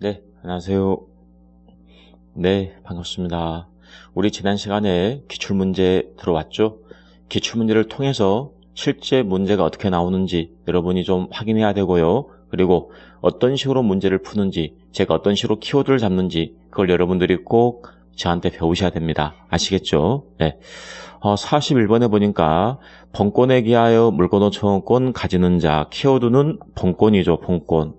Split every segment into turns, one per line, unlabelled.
네, 안녕하세요. 네, 반갑습니다. 우리 지난 시간에 기출문제 들어왔죠? 기출문제를 통해서 실제 문제가 어떻게 나오는지 여러분이 좀 확인해야 되고요. 그리고 어떤 식으로 문제를 푸는지, 제가 어떤 식으로 키워드를 잡는지 그걸 여러분들이 꼭 저한테 배우셔야 됩니다. 아시겠죠? 네. 41번에 보니까 번권에 기하여 물건호 청원권 가지는 자, 키워드는 번권이죠, 번권.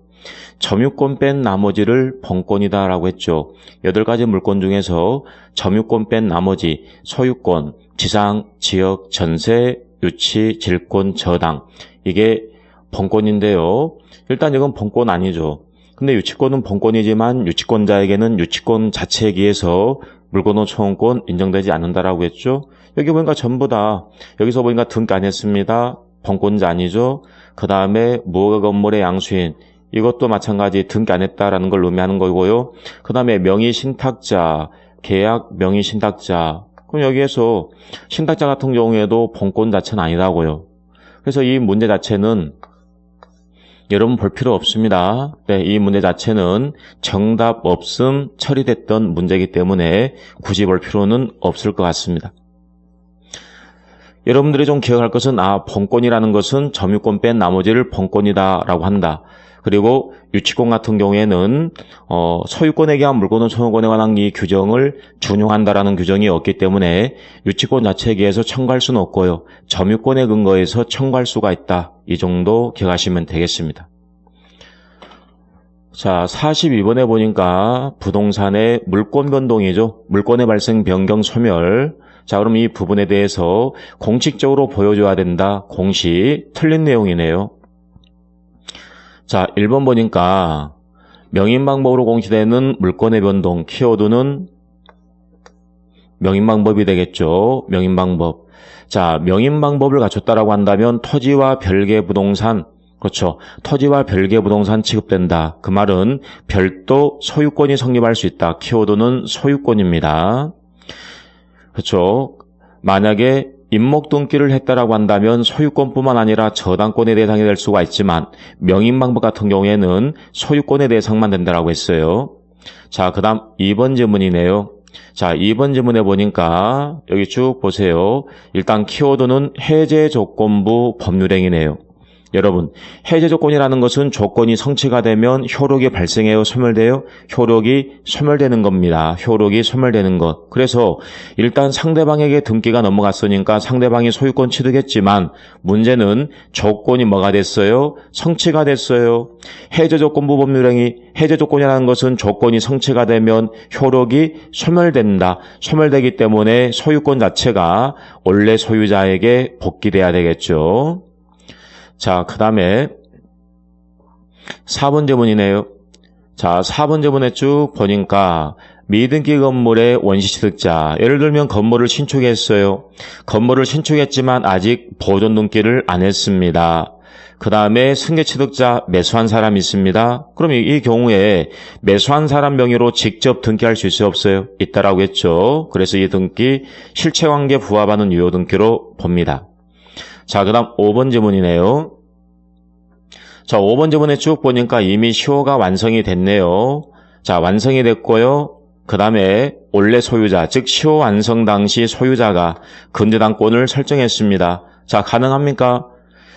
점유권 뺀 나머지를 번권이다 라고 했죠. 8가지 물권 중에서 점유권 뺀 나머지 소유권, 지상, 지역, 전세, 유치, 질권, 저당, 이게 번권인데요. 일단 이건 번권 아니죠. 근데 유치권은 번권이지만 유치권자에게는 유치권 자체에 기해서 물권호 청원권 인정되지 않는다라고 했죠. 여기 보니까 전부 다 여기서 보니까 등기 안 했습니다. 번권자 아니죠. 그 다음에 무허가 건물의 양수인, 이것도 마찬가지 등기 안 했다라는 걸 의미하는 거고요. 그 다음에 명의 신탁자, 계약 명의 신탁자. 그럼 여기에서 신탁자 같은 경우에도 번권 자체는 아니라고요. 그래서 이 문제 자체는 여러분 볼 필요 없습니다. 네, 이 문제 자체는 정답 없음 처리됐던 문제이기 때문에 굳이 볼 필요는 없을 것 같습니다. 여러분들이 좀 기억할 것은 번권이라는 것은 점유권 뺀 나머지를 번권이다라고 한다. 그리고 유치권 같은 경우에는 소유권에 기한 물권은 소유권에 관한 이 규정을 준용한다라는 규정이 없기 때문에 유치권 자체에 기해서 청구할 수는 없고요. 점유권에 근거해서 청구할 수가 있다. 이 정도 기억하시면 되겠습니다. 자, 42번에 보니까 부동산의 물권 변동이죠. 물권의 발생 변경 소멸. 자, 그럼 이 부분에 대해서 공식적으로 보여줘야 된다. 공식. 틀린 내용이네요. 자, 1번 보니까 명인방법으로 공시되는 물권의 변동, 키워드는 명인방법이 되겠죠. 명인방법. 자, 명인방법을 갖췄다라고 한다면 토지와 별개 부동산, 그렇죠. 토지와 별개 부동산 취급된다. 그 말은 별도 소유권이 성립할 수 있다. 키워드는 소유권입니다. 그렇죠. 만약에 임목등기를 했다라고 한다면 소유권뿐만 아니라 저당권의 대상이 될 수가 있지만 명인방법 같은 경우에는 소유권의 대상만 된다라고 했어요. 자, 그 다음 2번 질문이네요. 자, 2번 질문에 보니까 여기 쭉 보세요. 일단 키워드는 해제조건부 법률행위네요. 여러분, 해제조건이라는 것은 조건이 성취가 되면 효력이 발생해요, 소멸돼요? 효력이 소멸되는 겁니다. 효력이 소멸되는 것. 그래서 일단 상대방에게 등기가 넘어갔으니까 상대방이 소유권 취득했지만 문제는 조건이 뭐가 됐어요? 성취가 됐어요. 해제조건부 법률행위, 해제조건이라는 것은 조건이 성취가 되면 효력이 소멸된다. 소멸되기 때문에 소유권 자체가 원래 소유자에게 복귀돼야 되겠죠. 자, 그 다음에 4번 제문이네요. 자, 4번 제문에 쭉 보니까 미등기 건물의 원시취득자, 예를 들면 건물을 신축했어요. 건물을 신축했지만 아직 보존 등기를 안 했습니다. 그 다음에 승계취득자, 매수한 사람이 있습니다. 그럼 이 경우에 매수한 사람 명의로 직접 등기할 수 있어요, 없어요? 있다라고 했죠. 그래서 이 등기 실체관계에 부합하는 유효 등기로 봅니다. 자, 그 다음 5번 지문이네요. 자, 5번 지문에 쭉 보니까 이미 시효가 완성이 됐네요. 자, 완성이 됐고요. 그 다음에 원래 소유자, 즉 시효 완성 당시 소유자가 근저당권을 설정했습니다. 자, 가능합니까?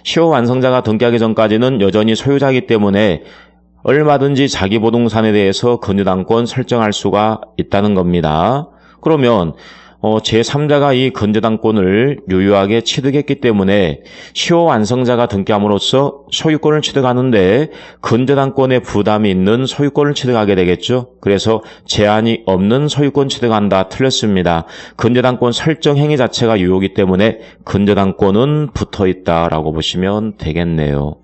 시효 완성자가 등기하기 전까지는 여전히 소유자이기 때문에 얼마든지 자기 부동산에 대해서 근저당권 설정할 수가 있다는 겁니다. 그러면 제3자가 이 근저당권을 유효하게 취득했기 때문에 시효 완성자가 등기함으로써 소유권을 취득하는데 근저당권에 부담이 있는 소유권을 취득하게 되겠죠. 그래서 제한이 없는 소유권 취득한다. 틀렸습니다. 근저당권 설정 행위 자체가 유효이기 때문에 근저당권은 붙어있다라고 보시면 되겠네요.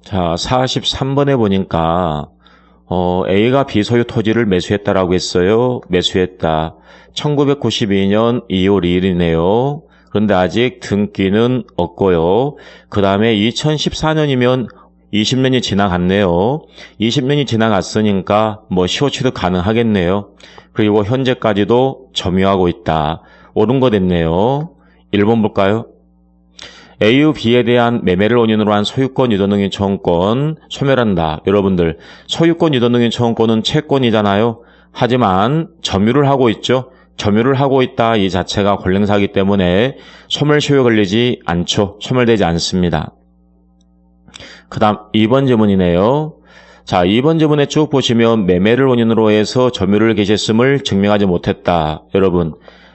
자, 43번에 보니까 A가 B소유 토지를 매수했다라고 했어요. 매수했다. 1992년 2월 2일이네요. 그런데 아직 등기는 없고요. 그 다음에 2014년이면 20년이 지나갔네요. 20년이 지나갔으니까 시효 취득 가능하겠네요. 그리고 현재까지도 점유하고 있다. 옳은 거 됐네요. 1번 볼까요? A의 B에 대한 매매를 원인으로 한 소유권 유도능력 청구권 소멸한다. 여러분들, 소유권 유도능력 청구권은 채권이잖아요. 하지만 점유를 하고 있죠. 점유를 하고 있다 이 자체가 권리행사이기 때문에 소멸시효에 걸리지 않죠. 소멸되지 않습니다. 그 다음 2번 지문이네요. 자, 2번 지문에 쭉 보시면 매매를 원인으로 해서 점유를 개시했음을 증명하지 못했다. 여러분,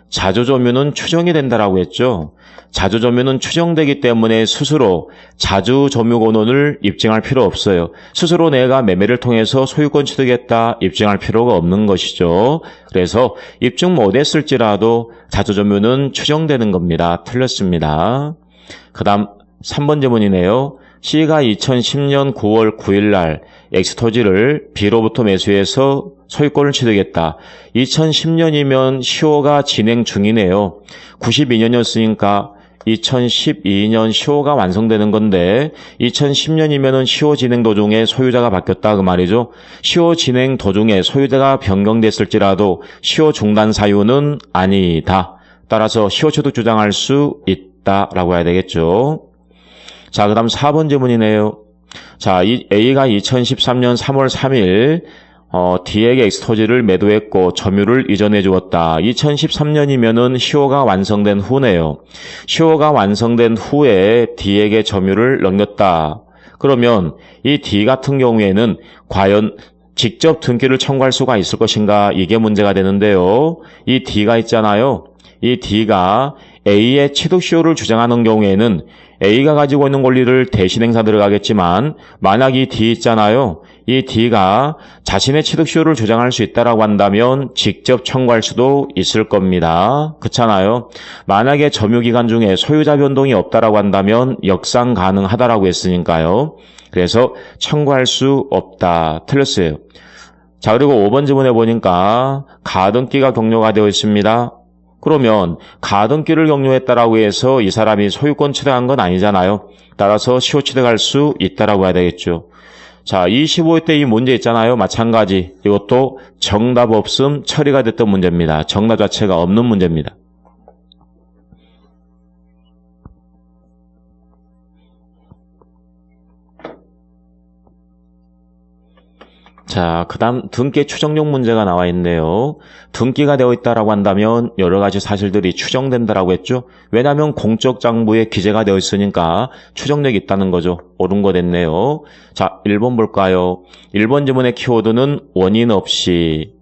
자주점유는 추정이 된다라고 했죠. 자주점유는 추정되기 때문에 스스로 자주점유권을 입증할 필요 없어요. 스스로 내가 매매를 통해서 소유권 취득했다 입증할 필요가 없는 것이죠. 그래서 입증 못했을지라도 자주점유는 추정되는 겁니다. 틀렸습니다. 그 다음 3번 지문이네요. C가 2010년 9월 9일 날 X토지를 B로부터 매수해서 소유권을 취득했다. 2010년이면 시효가 진행 중이네요. 92년이었으니까 2012년 시효가 완성되는 건데 2010년이면은 시효 진행 도중에 소유자가 바뀌었다 그 말이죠. 시효 진행 도중에 소유자가 변경됐을지라도 시효 중단 사유는 아니다. 따라서 시효 취득 주장할 수 있다라고 해야 되겠죠. 자, 그 다음 4번 지문이네요. 자, A가 2013년 3월 3일 D에게 X토지를 매도했고 점유를 이전해 주었다. 2013년이면은 시효가 완성된 후네요. 시효가 완성된 후에 D에게 점유를 넘겼다. 그러면 이 D 같은 경우에는 과연 직접 등기를 청구할 수가 있을 것인가? 이게 문제가 되는데요. 이 D가 있잖아요. 이 D가 A의 취득시효를 주장하는 경우에는 A가 가지고 있는 권리를 대신 행사 들어가겠지만 만약 이 D 있잖아요. 이 D가 자신의 취득시효를 주장할 수 있다라고 한다면 직접 청구할 수도 있을 겁니다. 그렇잖아요. 만약에 점유기간 중에 소유자 변동이 없다라고 한다면 역상 가능하다라고 했으니까요. 그래서 청구할 수 없다. 틀렸어요. 자, 그리고 5번 지문에 보니까 가등기가 격려가 되어 있습니다. 그러면 가등기를 격려했다라고 해서 이 사람이 소유권 취득한 건 아니잖아요. 따라서 시효 취득할 수 있다라고 해야 되겠죠. 자, 25회 때 이 문제 있잖아요. 마찬가지. 이것도 정답 없음 처리가 됐던 문제입니다. 정답 자체가 없는 문제입니다. 자, 그 다음 등기 추정용 문제가 나와 있네요. 등기가 되어 있다라고 한다면 여러 가지 사실들이 추정된다라고 했죠. 왜냐하면 공적 장부에 기재가 되어 있으니까 추정력이 있다는 거죠. 옳은 거 됐네요. 자, 1번 볼까요? 1번 지문의 키워드는 원인 없이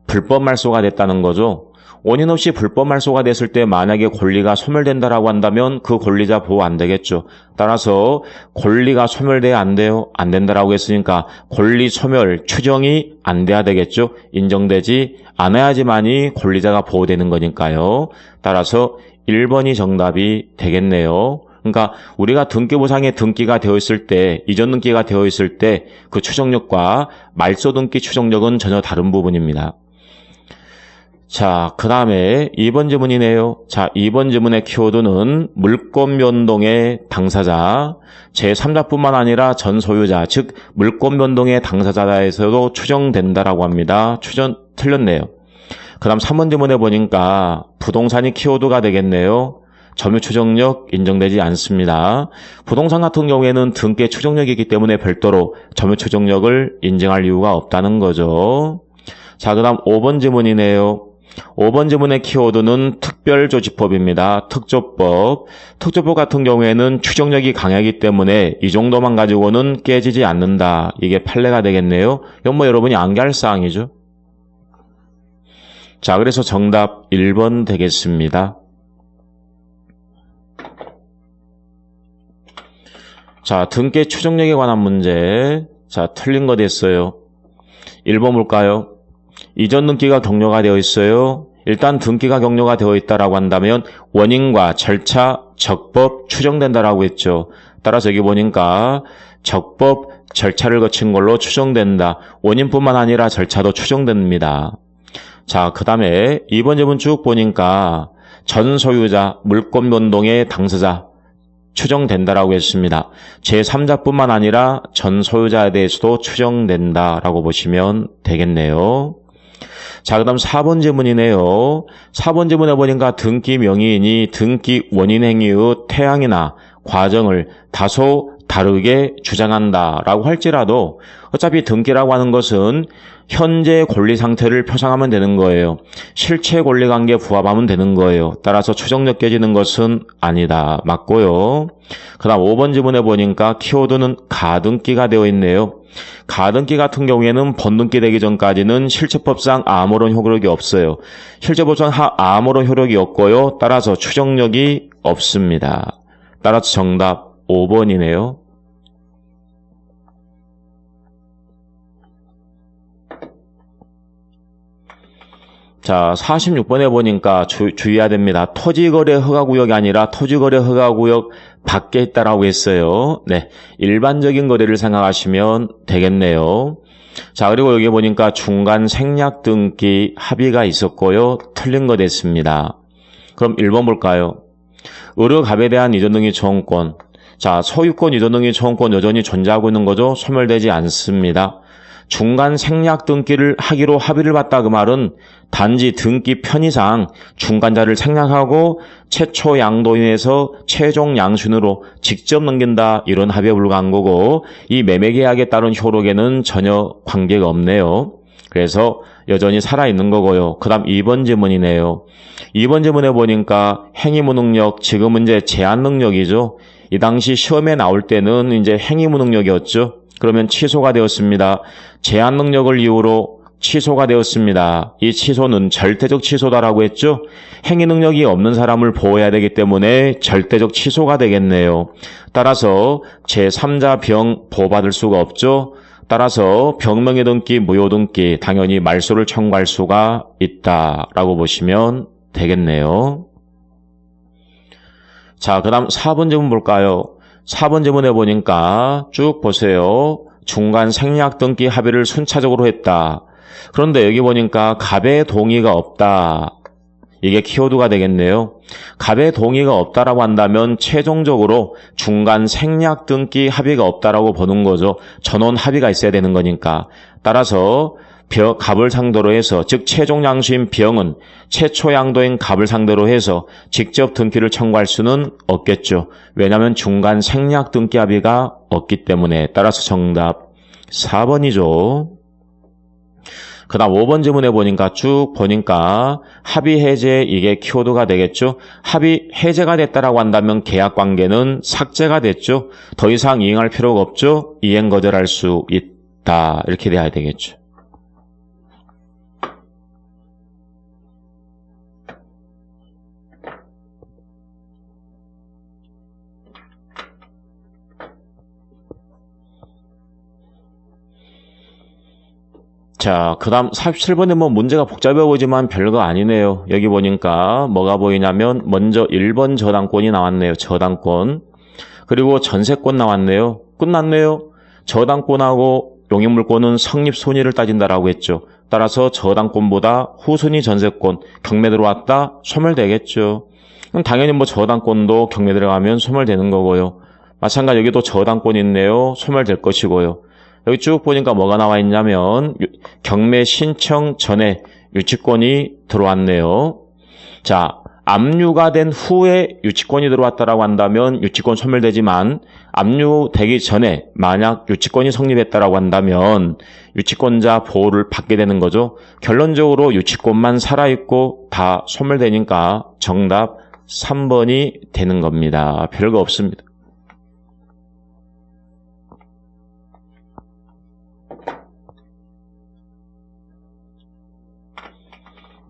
불법 말소가 됐다는 거죠. 원인 없이 불법 말소가 됐을 때 만약에 권리가 소멸된다라고 한다면 그 권리자 보호 안 되겠죠. 따라서 권리가 소멸돼야 안 돼요? 안 된다라고 했으니까 권리 소멸 추정이 안 돼야 되겠죠. 인정되지 않아야지만이 권리자가 보호되는 거니까요. 따라서 1번이 정답이 되겠네요. 그러니까 우리가 등기보상에 등기가 되어 있을 때, 이전 등기가 되어 있을 때 그 추정력과 말소 등기 추정력은 전혀 다른 부분입니다. 자, 그 다음에 2번 지문이네요. 자, 2번 지문의 키워드는 물권 변동의 당사자, 제3자뿐만 아니라 전 소유자, 즉 물권 변동의 당사자에서도 추정된다라고 합니다. 틀렸네요. 그 다음 3번 지문에 보니까 부동산이 키워드가 되겠네요. 점유 추정력 인정되지 않습니다. 부동산 같은 경우에는 등기 추정력이기 때문에 별도로 점유 추정력을 인정할 이유가 없다는 거죠. 자, 그 다음 5번 지문이네요. 5번 지문의 키워드는 특별조치법입니다. 특조법. 특조법 같은 경우에는 추정력이 강하기 때문에 이 정도만 가지고는 깨지지 않는다. 이게 판례가 되겠네요. 이건 뭐 여러분이 암기할 사항이죠. 자, 그래서 정답 1번 되겠습니다. 자, 등기 추정력에 관한 문제. 자, 틀린 거 됐어요. 1번 볼까요? 이전 등기가 격려가 되어 있어요. 일단 등기가 격려가 되어 있다라고 한다면 원인과 절차, 적법 추정된다라고 했죠. 따라서 여기 보니까 적법 절차를 거친 걸로 추정된다. 원인뿐만 아니라 절차도 추정됩니다. 자, 그 다음에 2번 지문 쭉 보니까 전 소유자, 물권 변동의 당사자 추정된다라고 했습니다. 제3자뿐만 아니라 전 소유자에 대해서도 추정된다라고 보시면 되겠네요. 자, 그 다음 4번 지문이네요. 4번 지문에 보니까 등기 명의인이 등기 원인 행위의 태양이나 과정을 다소 다르게 주장한다라고 할지라도 어차피 등기라고 하는 것은 현재 권리 상태를 표상하면 되는 거예요. 실체 권리 관계에 부합하면 되는 거예요. 따라서 추정력 깨지는 것은 아니다. 맞고요. 그 다음 5번 지문에 보니까 키워드는 가등기가 되어 있네요. 가등기 같은 경우에는 번등기 되기 전까지는 실체법상 아무런 효력이 없어요. 실체법상 아무런 효력이 없고요. 따라서 추정력이 없습니다. 따라서 정답 5번이네요. 자, 46번에 보니까 주의해야 됩니다. 토지거래 허가구역이 아니라 토지거래 허가구역 밖에 있다라고 했어요. 네, 일반적인 거래를 생각하시면 되겠네요. 자, 그리고 여기 보니까 중간 생략 등기 합의가 있었고요. 틀린 거 됐습니다. 그럼 1번 볼까요? 의료갑에 대한 이전등기 처분권. 자, 소유권 이전등기 처분권 여전히 존재하고 있는 거죠. 소멸되지 않습니다. 중간 생략 등기를 하기로 합의를 봤다 그 말은 단지 등기 편의상 중간자를 생략하고 최초 양도인에서 최종 양순으로 직접 넘긴다 이런 합의에 불과한 거고 이 매매계약에 따른 효력에는 전혀 관계가 없네요. 그래서 여전히 살아있는 거고요. 그 다음 2번 지문이네요. 2번 지문에 보니까 행위무능력, 지금은 이제 제한능력이죠. 이 당시 시험에 나올 때는 이제 행위무능력이었죠. 그러면 취소가 되었습니다. 제한 능력을 이유로 취소가 되었습니다. 이 취소는 절대적 취소다라고 했죠. 행위 능력이 없는 사람을 보호해야 되기 때문에 절대적 취소가 되겠네요. 따라서 제3자 병 보호받을 수가 없죠. 따라서 병명의 등기, 무효 등기 당연히 말소를 청구할 수가 있다라고 보시면 되겠네요. 자, 그 다음 4번 지문 볼까요? 4번 지문에 보니까 쭉 보세요. 중간 생략 등기 합의를 순차적으로 했다. 그런데 여기 보니까 갑의 동의가 없다. 이게 키워드가 되겠네요. 갑의 동의가 없다라고 한다면 최종적으로 중간 생략 등기 합의가 없다라고 보는 거죠. 전원 합의가 있어야 되는 거니까. 따라서 갑을 상대로 해서 즉 최종 양수인 병은 최초 양도인 갑을 상대로 해서 직접 등기를 청구할 수는 없겠죠. 왜냐하면 중간 생략 등기 합의가 없기 때문에. 따라서 정답 4번이죠. 그 다음 5번 지문에 보니까 쭉 보니까 합의 해제 이게 키워드가 되겠죠. 합의 해제가 됐다라고 한다면 계약관계는 삭제가 됐죠. 더 이상 이행할 필요가 없죠. 이행 거절할 수 있다. 이렇게 돼야 되겠죠. 자, 그 다음 47번에 뭐 문제가 복잡해 보이지만 별거 아니네요. 여기 보니까 뭐가 보이냐면 먼저 1번 저당권이 나왔네요. 저당권. 그리고 전세권 나왔네요. 끝났네요. 저당권하고 용익물권은 성립 손의를 따진다라고 했죠. 따라서 저당권보다 후순위 전세권 경매 들어왔다 소멸되겠죠. 그럼 당연히 뭐 저당권도 경매 들어가면 소멸되는 거고요. 마찬가지 여기도 저당권이 있네요. 소멸될 것이고요. 여기 쭉 보니까 뭐가 나와 있냐면 경매 신청 전에 유치권이 들어왔네요. 자, 압류가 된 후에 유치권이 들어왔다라고 한다면 유치권 소멸되지만 압류되기 전에 만약 유치권이 성립했다라고 한다면 유치권자 보호를 받게 되는 거죠. 결론적으로 유치권만 살아있고 다 소멸되니까 정답 3번이 되는 겁니다. 별거 없습니다.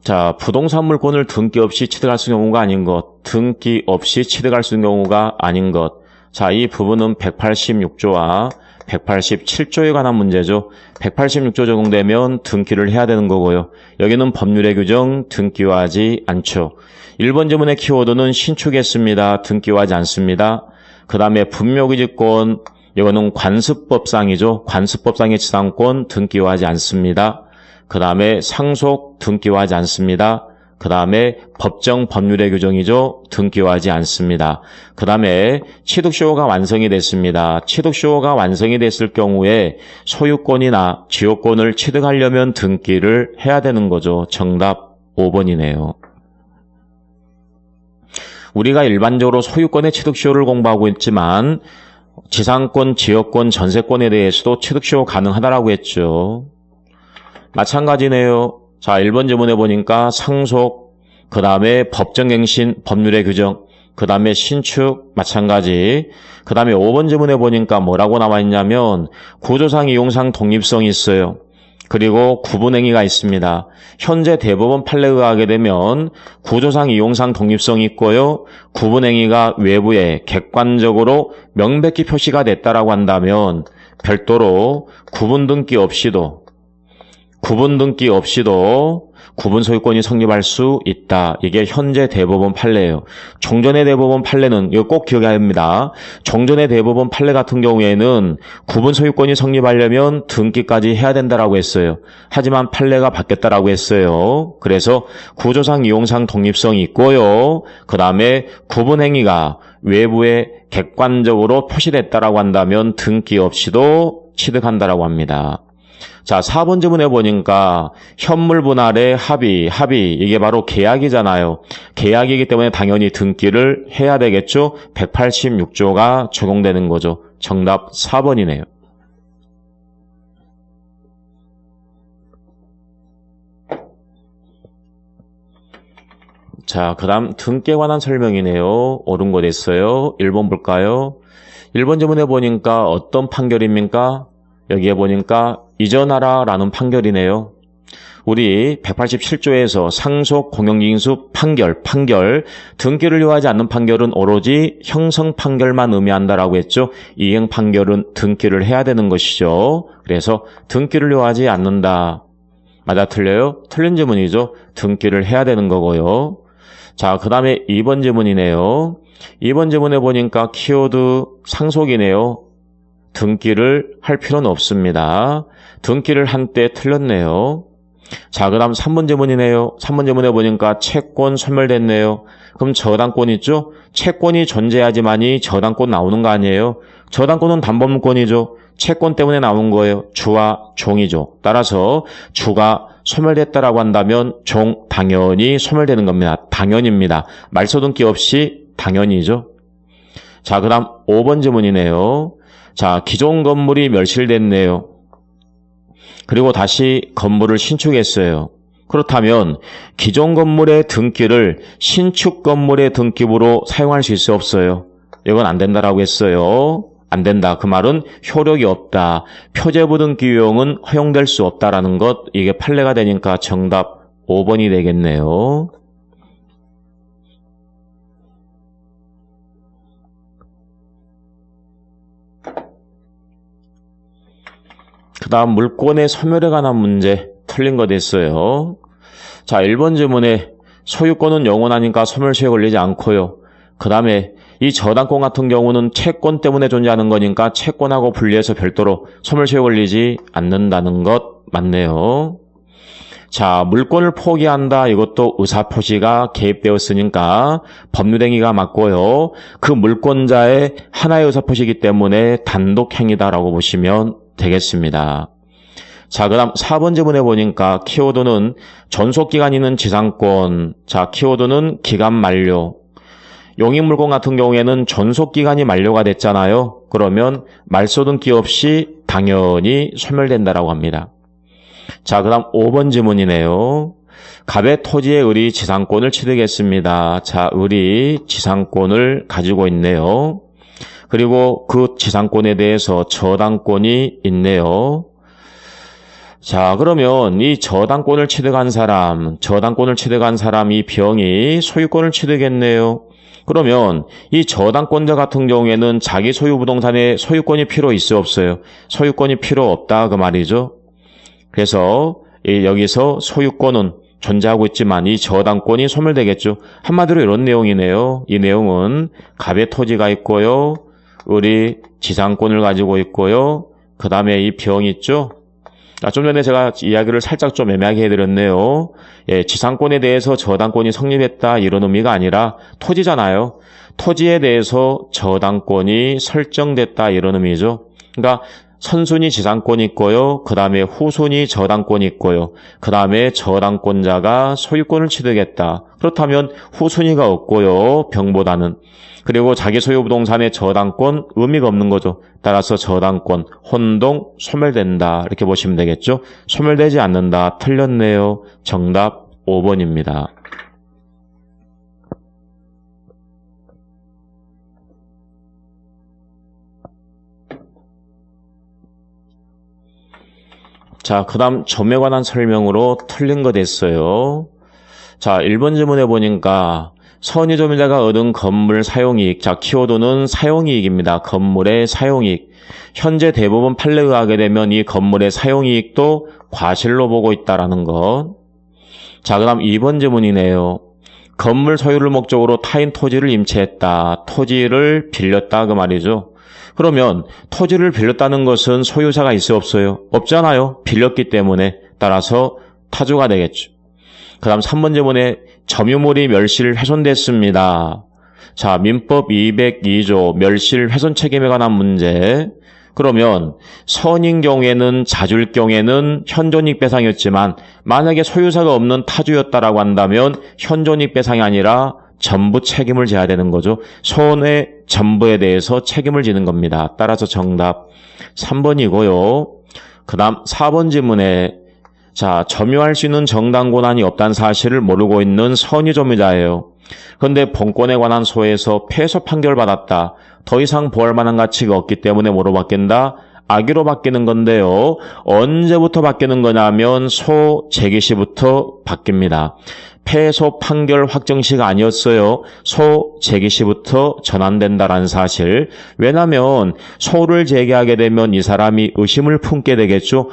자, 부동산 물권을 등기 없이 취득할 수 있는 경우가 아닌 것, 등기 없이 취득할 수 있는 경우가 아닌 것. 자, 이 부분은 186조와 187조에 관한 문제죠. 186조 적용되면 등기를 해야 되는 거고요. 여기는 법률의 규정 등기화하지 않죠. 1번 지문의 키워드는 신축했습니다. 등기화하지 않습니다. 그 다음에 분묘기지권, 이거는 관습법상이죠. 관습법상의 지상권 등기화하지 않습니다. 그 다음에 상속 등기화하지 않습니다. 그 다음에 법정 법률의 규정이죠. 등기화하지 않습니다. 그 다음에 취득쇼가 완성이 됐습니다. 취득쇼가 완성이 됐을 경우에 소유권이나 지역권을 취득하려면 등기를 해야 되는 거죠. 정답 5번이네요. 우리가 일반적으로 소유권의 취득쇼를 공부하고 있지만 지상권, 지역권, 전세권에 대해서도 취득쇼 가능하다라고 했죠. 마찬가지네요. 자, 1번 지문에 보니까 상속, 그 다음에 법정갱신, 법률의 규정, 그 다음에 신축, 마찬가지. 그 다음에 5번 지문에 보니까 뭐라고 나와 있냐면 구조상, 이용상 독립성이 있어요. 그리고 구분행위가 있습니다. 현재 대법원 판례에 의하게 되면 구조상, 이용상 독립성이 있고요. 구분행위가 외부에 객관적으로 명백히 표시가 됐다라고 한다면 별도로 구분 등기 없이도 구분 소유권이 성립할 수 있다. 이게 현재 대법원 판례예요. 종전의 대법원 판례는 이거 꼭 기억해야 합니다. 종전의 대법원 판례 같은 경우에는 구분 소유권이 성립하려면 등기까지 해야 된다라고 했어요. 하지만 판례가 바뀌었다라고 했어요. 그래서 구조상, 이용상 독립성이 있고요. 그 다음에 구분 행위가 외부에 객관적으로 표시됐다라고 한다면 등기 없이도 취득한다라고 합니다. 자, 4번 지문에 보니까 현물 분할의 합의 이게 바로 계약이잖아요. 계약이기 때문에 당연히 등기를 해야 되겠죠. 186조가 적용되는 거죠. 정답 4번이네요. 자, 그 다음 등기에 관한 설명이네요. 옳은 거 됐어요. 1번 볼까요? 1번 지문에 보니까 어떤 판결입니까? 여기에 보니까 이전하라 라는 판결이네요. 우리 187조에서 상속, 공영징수, 판결, 등기를 요하지 않는 판결은 오로지 형성 판결만 의미한다라고 했죠. 이행 판결은 등기를 해야 되는 것이죠. 그래서 등기를 요하지 않는다. 맞아, 틀려요? 틀린 지문이죠. 등기를 해야 되는 거고요. 자, 그 다음에 2번 지문이네요. 2번 지문에 보니까 키워드 상속이네요. 등기를 할 필요는 없습니다. 등기를 한때 틀렸네요. 자, 그 다음 3번 지문이네요. 3번 지문에 보니까 채권 소멸됐네요. 그럼 저당권 있죠? 채권이 존재하지만이 저당권 나오는 거 아니에요? 저당권은 담보물권이죠. 채권 때문에 나온 거예요. 주와 종이죠. 따라서 주가 소멸됐다라고 한다면 종 당연히 소멸되는 겁니다. 당연입니다. 말소등기 없이 당연이죠. 자, 그 다음 5번 지문이네요. 자, 기존 건물이 멸실됐네요. 그리고 다시 건물을 신축했어요. 그렇다면 기존 건물의 등기를 신축 건물의 등기부로 사용할 수 있어 없어요? 이건 안 된다라고 했어요. 안 된다. 그 말은 효력이 없다. 표제부 등기 유형은 허용될 수 없다라는 것. 이게 판례가 되니까 정답 5번이 되겠네요. 그 다음 물권의 소멸에 관한 문제 틀린 거 됐어요. 자, 1번 질문에 소유권은 영원하니까 소멸시효에 걸리지 않고요. 그 다음에 이 저당권 같은 경우는 채권 때문에 존재하는 거니까 채권하고 분리해서 별도로 소멸시효에 걸리지 않는다는 것 맞네요. 자, 물권을 포기한다. 이것도 의사표시가 개입되었으니까 법률행위가 맞고요. 그 물권자의 하나의 의사표시이기 때문에 단독행위다라고 보시면 되겠습니다. 자, 그 다음 4번 지문에 보니까 키워드는 전속기간 있는 지상권. 자, 키워드는 기간 만료. 용익물권 같은 경우에는 전속기간이 만료가 됐잖아요. 그러면 말소등기 없이 당연히 소멸된다라고 합니다. 자, 그 다음 5번 지문이네요. 갑의 토지에 을이 지상권을 취득했습니다. 자, 을이 지상권을 가지고 있네요. 그리고 그 지상권에 대해서 저당권이 있네요. 자, 그러면 이 저당권을 취득한 사람, 이 병이 소유권을 취득했네요. 그러면 이 저당권자 같은 경우에는 자기 소유 부동산에 소유권이 필요 있어 없어요? 소유권이 필요 없다 그 말이죠. 그래서 여기서 소유권은 존재하고 있지만 이 저당권이 소멸되겠죠. 한마디로 이런 내용이네요. 이 내용은 갑의 토지가 있고요. 을이 지상권을 가지고 있고요. 그 다음에 이 병이 있죠. 좀 전에 제가 이야기를 살짝 좀 애매하게 해드렸네요. 예, 지상권에 대해서 저당권이 성립했다 이런 의미가 아니라 토지잖아요. 토지에 대해서 저당권이 설정됐다 이런 의미죠. 그러니까 선순위 지상권이 있고요. 그 다음에 후순위 저당권이 있고요. 그 다음에 저당권자가 소유권을 취득했다. 그렇다면 후순위가 없고요. 병보다는. 그리고 자기 소유 부동산의 저당권 의미가 없는 거죠. 따라서 저당권, 혼동, 소멸된다. 이렇게 보시면 되겠죠. 소멸되지 않는다. 틀렸네요. 정답 5번입니다. 자, 그 다음 점에 관한 설명으로 틀린 거 됐어요. 자, 1번 질문에 보니까 선의점유자가 얻은 건물 사용이익. 자, 키워드는 사용이익입니다. 건물의 사용이익. 현재 대부분 판례에 의하게 되면 이 건물의 사용이익도 과실로 보고 있다라는 것. 자, 그 다음 2번 질문이네요. 건물 소유를 목적으로 타인 토지를 임차했다. 토지를 빌렸다 그 말이죠. 그러면 토지를 빌렸다는 것은 소유자가 있어요 없어요? 없잖아요. 빌렸기 때문에. 따라서 타주가 되겠죠. 그 다음 3번 질문에 점유물이 멸실 훼손됐습니다. 자, 민법 202조 멸실 훼손 책임에 관한 문제. 그러면 선인 경우에는 자주일 경우에는 현존이익 배상이었지만 만약에 소유자가 없는 타주였다라고 한다면 현존이익 배상이 아니라 전부 책임을 져야 되는 거죠. 손해 전부에 대해서 책임을 지는 겁니다. 따라서 정답 3번이고요. 그 다음 4번 질문에 자, 점유할 수 있는 정당 권한이 없다는 사실을 모르고 있는 선의점유자예요. 그런데 본권에 관한 소에서 패소 판결을 받았다. 더 이상 보할 만한 가치가 없기 때문에 뭐로 바뀐다? 악의로 바뀌는 건데요. 언제부터 바뀌는 거냐면 소 제기시부터 바뀝니다. 패소 판결 확정시가 아니었어요. 소 제기시부터 전환된다라는 사실. 왜냐하면 소를 제기하게 되면 이 사람이 의심을 품게 되겠죠.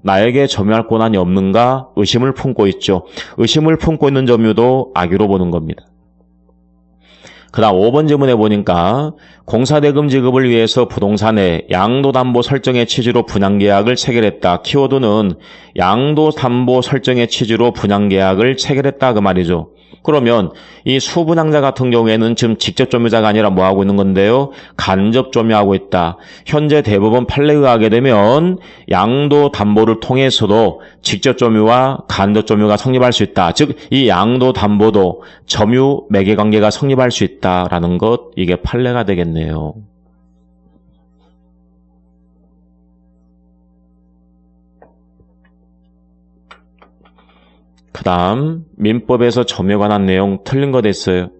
나에게 점유할 권한이 없는가? 의심을 품고 있죠. 의심을 품고 있는 점유도 악의로 보는 겁니다. 그 다음 5번 질문에 보니까 공사대금 지급을 위해서 부동산에 양도담보 설정의 취지로 분양계약을 체결했다. 키워드는 양도담보 설정의 취지로 분양계약을 체결했다 그 말이죠. 그러면 이 수분양자 같은 경우에는 지금 직접 점유자가 아니라 뭐 하고 있는 건데요? 간접 점유하고 있다. 현재 대부분 판례에 의하게 되면 양도 담보를 통해서도 직접 점유와 간접 점유가 성립할 수 있다. 즉 이 양도 담보도 점유 매개 관계가 성립할 수 있다라는 것, 이게 판례가 되겠네요. 그 다음 민법에서 점유에 관한 내용 틀린 거 됐어요.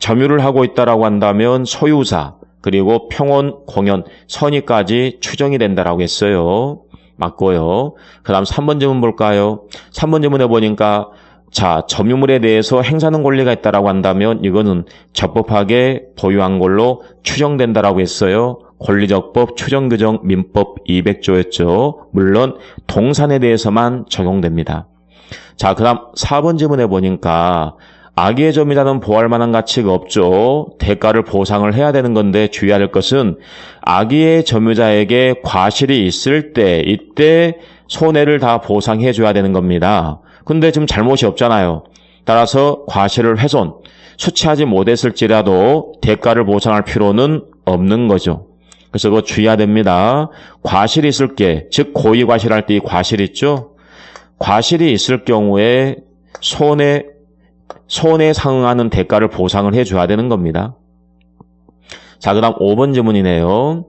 점유를 하고 있다라고 한다면 소유자 그리고 평원, 공연, 선의까지 추정이 된다라고 했어요. 맞고요. 그 다음 3번 질문 볼까요? 3번 질문에 보니까 자, 점유물에 대해서 행사하는 권리가 있다라고 한다면 이거는 적법하게 보유한 걸로 추정된다라고 했어요. 권리적법 추정규정 민법 200조였죠. 물론 동산에 대해서만 적용됩니다. 자, 그 다음 4번 질문에 보니까 악의의 점유자는 보할 만한 가치가 없죠. 대가를 보상을 해야 되는 건데 주의해야 할 것은 악의의 점유자에게 과실이 있을 때 이때 손해를 다 보상해 줘야 되는 겁니다. 근데 지금 잘못이 없잖아요. 따라서 과실을 훼손, 수취하지 못했을지라도 대가를 보상할 필요는 없는 거죠. 그래서 그거 주의해야 됩니다. 과실이 있을 게, 즉 고의과실할 때 이 과실 있죠? 과실이 있을 경우에 손해에 상응하는 대가를 보상을 해줘야 되는 겁니다. 자, 그 다음 5번 질문이네요.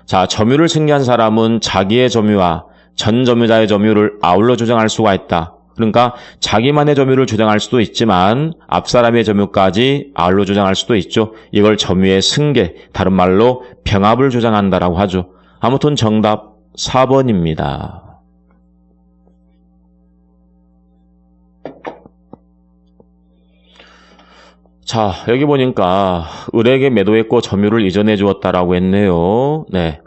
자, 점유를 승계한 사람은 자기의 점유와 전 점유자의 점유를 아울러 주장할 수가 있다. 그러니까 자기만의 점유를 주장할 수도 있지만 앞사람의 점유까지 아울러 주장할 수도 있죠. 이걸 점유의 승계, 다른 말로 병합을 주장한다라고 하죠. 아무튼 정답 4번입니다. 자, 여기 보니까 을에게 매도했고 점유를 이전해 주었다라고 했네요. 네,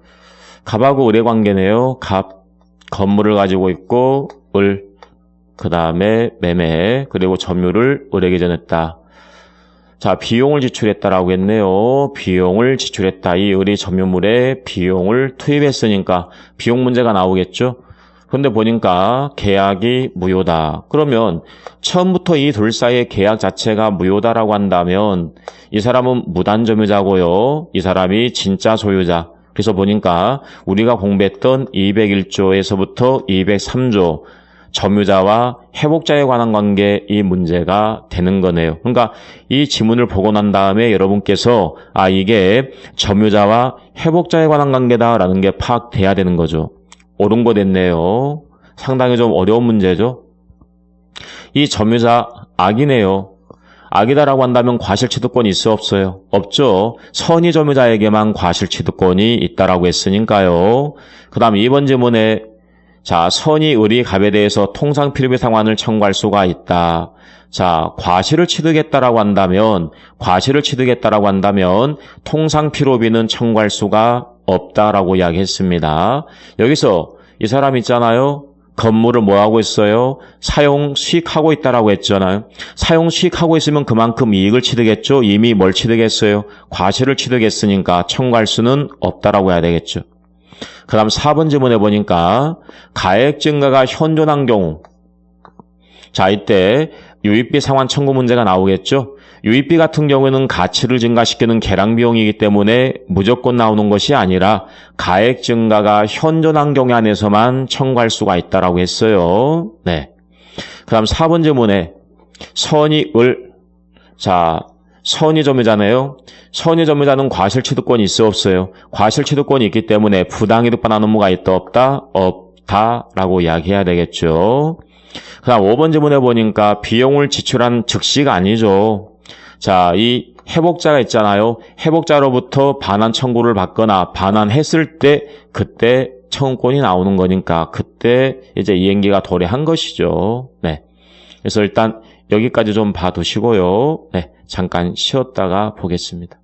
갑하고 을의 관계네요. 갑, 건물을 가지고 있고 을, 그 다음에 매매, 그리고 점유를 을에게 전했다. 자, 비용을 지출했다라고 했네요. 비용을 지출했다. 이 의리 점유물에 비용을 투입했으니까 비용 문제가 나오겠죠. 근데 보니까 계약이 무효다. 그러면 처음부터 이 둘 사이의 계약 자체가 무효다라고 한다면 이 사람은 무단점유자고요. 이 사람이 진짜 소유자. 그래서 보니까 우리가 공부했던 201조에서부터 203조 점유자와 회복자에 관한 관계 이 문제가 되는 거네요. 그러니까 이 지문을 보고 난 다음에 여러분께서 이게 점유자와 회복자에 관한 관계다라는 게 파악돼야 되는 거죠. 옳은 거 됐네요. 상당히 좀 어려운 문제죠. 이 점유자 악이네요. 악이다라고 한다면 과실취득권이 있어 없어요? 없죠. 선의 점유자에게만 과실취득권이 있다라고 했으니까요. 그 다음 2번 지문에 자, 선의 의리 갑에 대해서 통상 필요비 상환을 청구할 수가 있다. 자, 과실을 취득했다라고 한다면 통상 필요비는 청구할 수가 없다라고 이야기했습니다. 여기서 이 사람 있잖아요. 건물을 뭐 하고 있어요? 사용 수익하고 있다라고 했잖아요. 사용 수익하고 있으면 그만큼 이익을 취득했죠. 이미 뭘 취득했어요? 과실을 취득했으니까 청구할 수는 없다라고 해야 되겠죠. 그 다음 4번 지문에 보니까 가액 증가가 현존한 경우 자 이때 유입비 상환 청구 문제가 나오겠죠. 유입비 같은 경우에는 가치를 증가시키는 계량 비용이기 때문에 무조건 나오는 것이 아니라 가액 증가가 현존한 경우 안에서만 청구할 수가 있다라고 했어요. 네. 그 다음 4번 지문에 선의을 자 선의 점유자네요. 선의 점유자는 과실취득권이 있어 없어요? 과실취득권이 있기 때문에 부당이득 반환 의무가 있다 없다? 없다라고 이야기해야 되겠죠. 그 다음 5번 지문에 보니까 비용을 지출한 즉시가 아니죠. 자, 이 회복자가 있잖아요. 회복자로부터 반환 청구를 받거나 반환했을 때 그때 청구권이 나오는 거니까 그때 이제 이행기가 도래한 것이죠. 네. 그래서 일단 여기까지 좀 봐두시고요. 네. 잠깐 쉬었다가 보겠습니다.